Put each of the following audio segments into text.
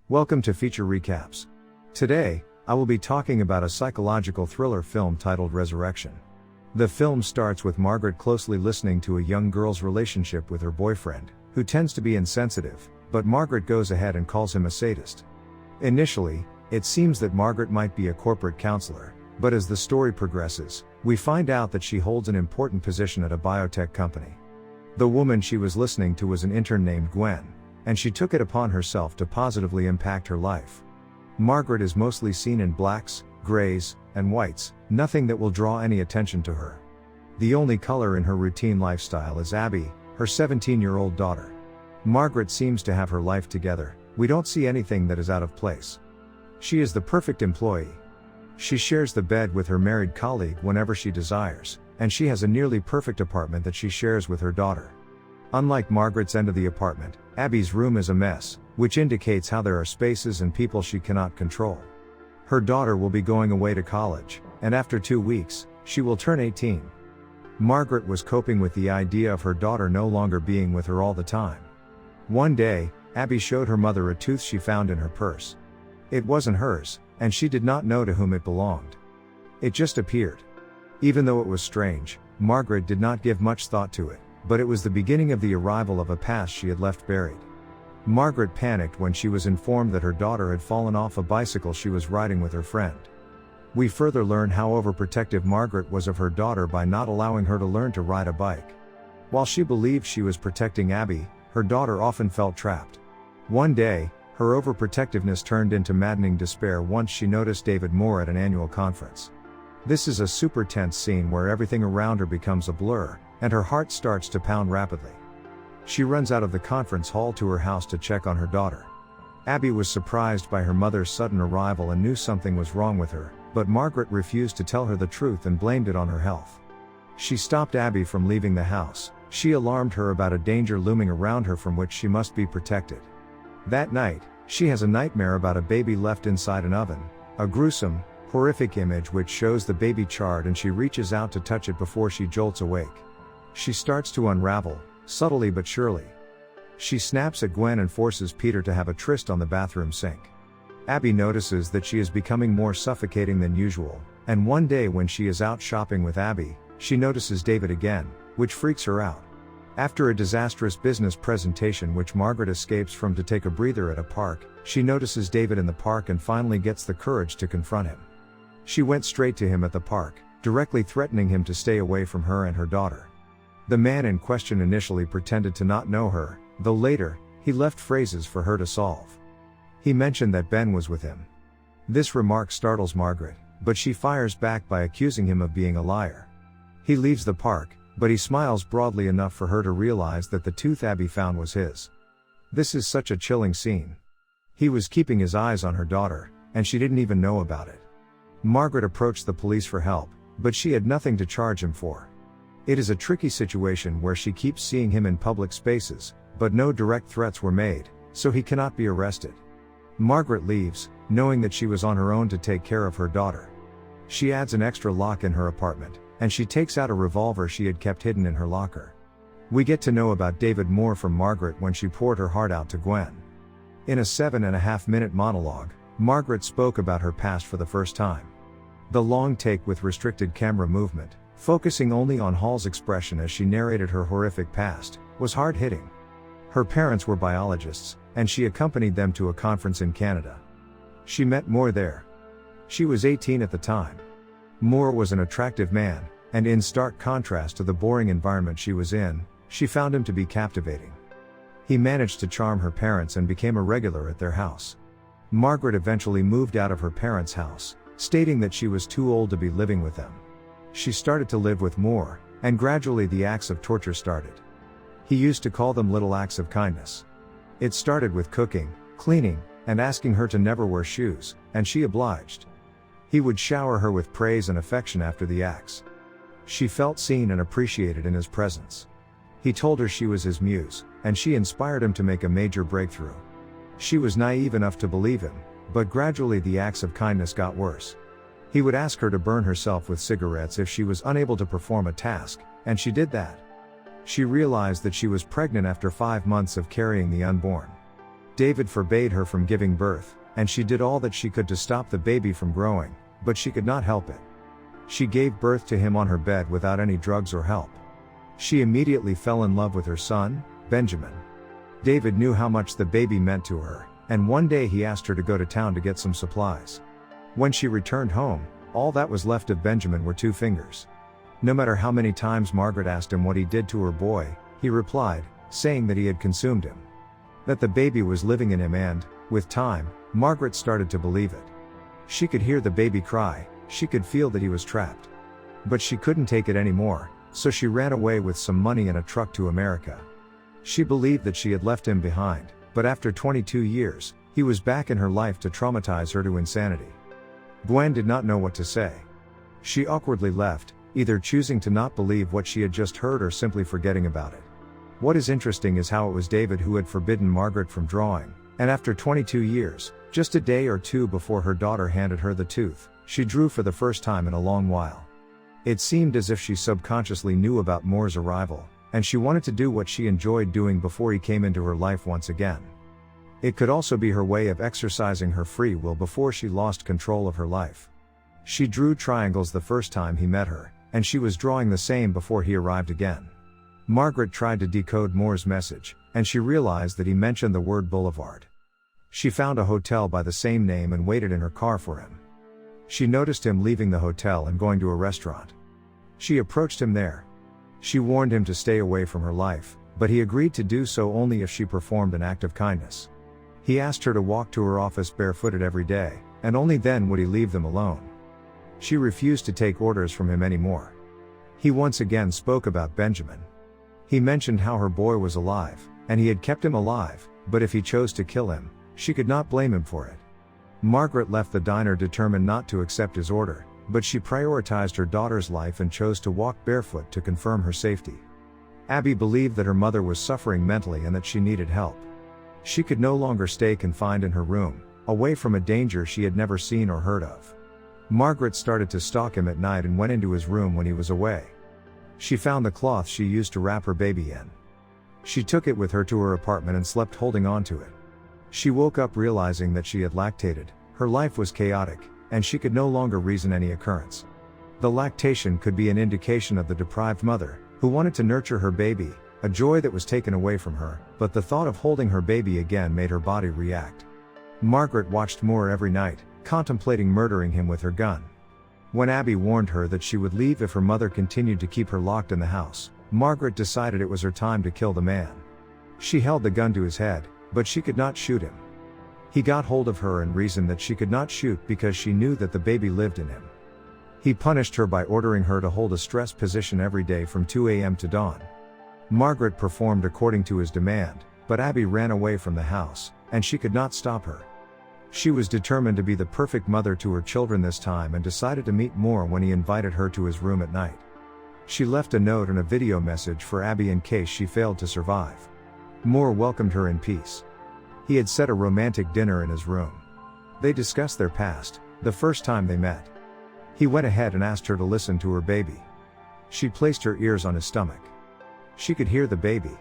Welcome to Feature Recaps. Today, I will be talking about a psychological thriller film titled Resurrection. The film starts with Margaret closely listening to a young girl's relationship with her boyfriend, who tends to be insensitive, but Margaret goes ahead and calls him a sadist. Initially, it seems that Margaret might be a corporate counselor, but as the story progresses, we find out that she holds an important position at a biotech company. The woman she was listening to was an intern named Gwen, and she took it upon herself to positively impact her life. Margaret is mostly seen in blacks, grays, and whites, nothing that will draw any attention to her. The only color in her routine lifestyle is Abby, her 17-year-old daughter. Margaret seems to have her life together, we don't see anything that is out of place. She is the perfect employee. She shares the bed with her married colleague whenever she desires, and she has a nearly perfect apartment that she shares with her daughter. Unlike Margaret's end of the apartment, Abby's room is a mess, which indicates how there are spaces and people she cannot control. Her daughter will be going away to college, and after 2 weeks, she will turn 18. Margaret was coping with the idea of her daughter no longer being with her all the time. One day, Abby showed her mother a tooth she found in her purse. It wasn't hers, and she did not know to whom it belonged. It just appeared. Even though it was strange, Margaret did not give much thought to it, but it was the beginning of the arrival of a past she had left buried. Margaret panicked when she was informed that her daughter had fallen off a bicycle she was riding with her friend. We further learn how overprotective Margaret was of her daughter by not allowing her to learn to ride a bike. While she believed she was protecting Abby, her daughter often felt trapped. One day, her overprotectiveness turned into maddening despair once she noticed David Moore at an annual conference. This is a super tense scene where everything around her becomes a blur, and her heart starts to pound rapidly. She runs out of the conference hall to her house to check on her daughter. Abby was surprised by her mother's sudden arrival and knew something was wrong with her, but Margaret refused to tell her the truth and blamed it on her health. She stopped Abby from leaving the house. She alarmed her about a danger looming around her from which she must be protected. That night, she has a nightmare about a baby left inside an oven, a gruesome, horrific image which shows the baby charred, and she reaches out to touch it before she jolts awake. She starts to unravel, subtly but surely. She snaps at Gwen and forces Peter to have a tryst on the bathroom sink. Abby notices that she is becoming more suffocating than usual, and one day when she is out shopping with Abby, she notices David again, which freaks her out. After a disastrous business presentation which Margaret escapes from to take a breather at a park, she notices David in the park and finally gets the courage to confront him. She went straight to him at the park, directly threatening him to stay away from her and her daughter. The man in question initially pretended to not know her, though later, he left phrases for her to solve. He mentioned that Ben was with him. This remark startles Margaret, but she fires back by accusing him of being a liar. He leaves the park, but he smiles broadly enough for her to realize that the tooth Abby found was his. This is such a chilling scene. He was keeping his eyes on her daughter, and she didn't even know about it. Margaret approached the police for help, but she had nothing to charge him for. It is a tricky situation where she keeps seeing him in public spaces, but no direct threats were made, so he cannot be arrested. Margaret leaves, knowing that she was on her own to take care of her daughter. She adds an extra lock in her apartment, and she takes out a revolver she had kept hidden in her locker. We get to know about David more from Margaret when she poured her heart out to Gwen. In a 7.5-minute monologue, Margaret spoke about her past for the first time. The long take with restricted camera movement, focusing only on Hall's expression as she narrated her horrific past, was hard-hitting. Her parents were biologists, and she accompanied them to a conference in Canada. She met Moore there. She was 18 at the time. Moore was an attractive man, and in stark contrast to the boring environment she was in, she found him to be captivating. He managed to charm her parents and became a regular at their house. Margaret eventually moved out of her parents' house, stating that she was too old to be living with them. She started to live with Moore, and gradually the acts of torture started. He used to call them little acts of kindness. It started with cooking, cleaning, and asking her to never wear shoes, and she obliged. He would shower her with praise and affection after the acts. She felt seen and appreciated in his presence. He told her she was his muse, and she inspired him to make a major breakthrough. She was naive enough to believe him, but gradually the acts of kindness got worse. He would ask her to burn herself with cigarettes if she was unable to perform a task, and she did that. She realized that she was pregnant after 5 months of carrying the unborn. David forbade her from giving birth, and she did all that she could to stop the baby from growing, but she could not help it. She gave birth to him on her bed without any drugs or help. She immediately fell in love with her son, Benjamin. David knew how much the baby meant to her, and one day he asked her to go to town to get some supplies. When she returned home, all that was left of Benjamin were 2 fingers. No matter how many times Margaret asked him what he did to her boy, he replied, saying that he had consumed him. That the baby was living in him and, with time, Margaret started to believe it. She could hear the baby cry, she could feel that he was trapped. But she couldn't take it anymore, so she ran away with some money and a truck to America. She believed that she had left him behind, but after 22 years, he was back in her life to traumatize her to insanity. Gwen did not know what to say. She awkwardly left, either choosing to not believe what she had just heard or simply forgetting about it. What is interesting is how it was David who had forbidden Margaret from drawing, and after 22 years, just a day or 2 before her daughter handed her the tooth, she drew for the first time in a long while. It seemed as if she subconsciously knew about Moore's arrival, and she wanted to do what she enjoyed doing before he came into her life once again. It could also be her way of exercising her free will before she lost control of her life. She drew triangles the first time he met her, and she was drawing the same before he arrived again. Margaret tried to decode Moore's message, and she realized that he mentioned the word boulevard. She found a hotel by the same name and waited in her car for him. She noticed him leaving the hotel and going to a restaurant. She approached him there. She warned him to stay away from her life, but he agreed to do so only if she performed an act of kindness. He asked her to walk to her office barefooted every day, and only then would he leave them alone. She refused to take orders from him anymore. He once again spoke about Benjamin. He mentioned how her boy was alive, and he had kept him alive, but if he chose to kill him, she could not blame him for it. Margaret left the diner determined not to accept his order, but she prioritized her daughter's life and chose to walk barefoot to confirm her safety. Abby believed that her mother was suffering mentally and that she needed help. She could no longer stay confined in her room, away from a danger she had never seen or heard of. Margaret started to stalk him at night and went into his room when he was away. She found the cloth she used to wrap her baby in. She took it with her to her apartment and slept holding on to it. She woke up realizing that she had lactated, her life was chaotic, and she could no longer reason any occurrence. The lactation could be an indication of the deprived mother, who wanted to nurture her baby, a joy that was taken away from her, but the thought of holding her baby again made her body react. Margaret watched Moore every night, contemplating murdering him with her gun. When Abby warned her that she would leave if her mother continued to keep her locked in the house, Margaret decided it was her time to kill the man. She held the gun to his head, but she could not shoot him. He got hold of her and reasoned that she could not shoot because she knew that the baby lived in him. He punished her by ordering her to hold a stress position every day from 2 a.m. to dawn. Margaret performed according to his demand, but Abby ran away from the house, and she could not stop her. She was determined to be the perfect mother to her children this time and decided to meet Moore when he invited her to his room at night. She left a note and a video message for Abby in case she failed to survive. Moore welcomed her in peace. He had set a romantic dinner in his room. They discussed their past, the first time they met. He went ahead and asked her to listen to her baby. She placed her ears on his stomach. She could hear the baby.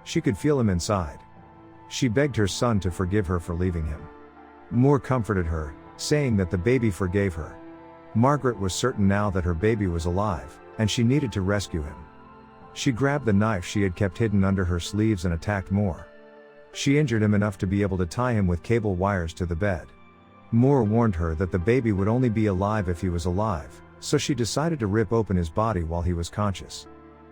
She could feel him inside. She begged her son to forgive her for leaving him. Moore comforted her, saying that the baby forgave her. Margaret was certain now that her baby was alive, and she needed to rescue him. She grabbed the knife she had kept hidden under her sleeves and attacked Moore. She injured him enough to be able to tie him with cable wires to the bed. Moore warned her that the baby would only be alive if he was alive, so she decided to rip open his body while he was conscious.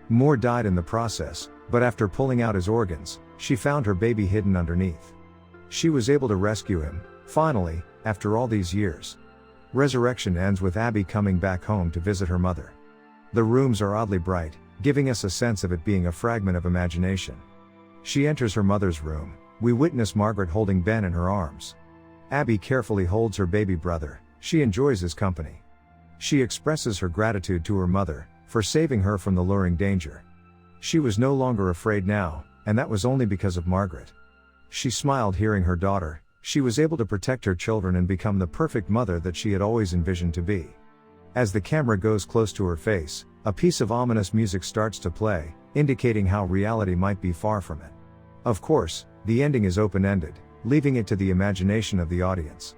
Moore died in the process, but after pulling out his organs, she found her baby hidden underneath. She was able to rescue him, finally, after all these years. Resurrection ends with Abby coming back home to visit her mother. The rooms are oddly bright, giving us a sense of it being a fragment of imagination. She enters her mother's room. We witness Margaret holding Ben in her arms. Abby carefully holds her baby brother. She enjoys his company. She expresses her gratitude to her mother for saving her from the luring danger. She was no longer afraid now, and that was only because of Margaret. She smiled hearing her daughter. She was able to protect her children and become the perfect mother that she had always envisioned to be. As the camera goes close to her face, a piece of ominous music starts to play, indicating how reality might be far from it. Of course, the ending is open-ended, leaving it to the imagination of the audience.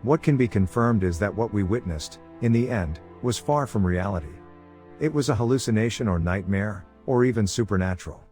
What can be confirmed is that what we witnessed, in the end, was far from reality. It was a hallucination or nightmare, or even supernatural.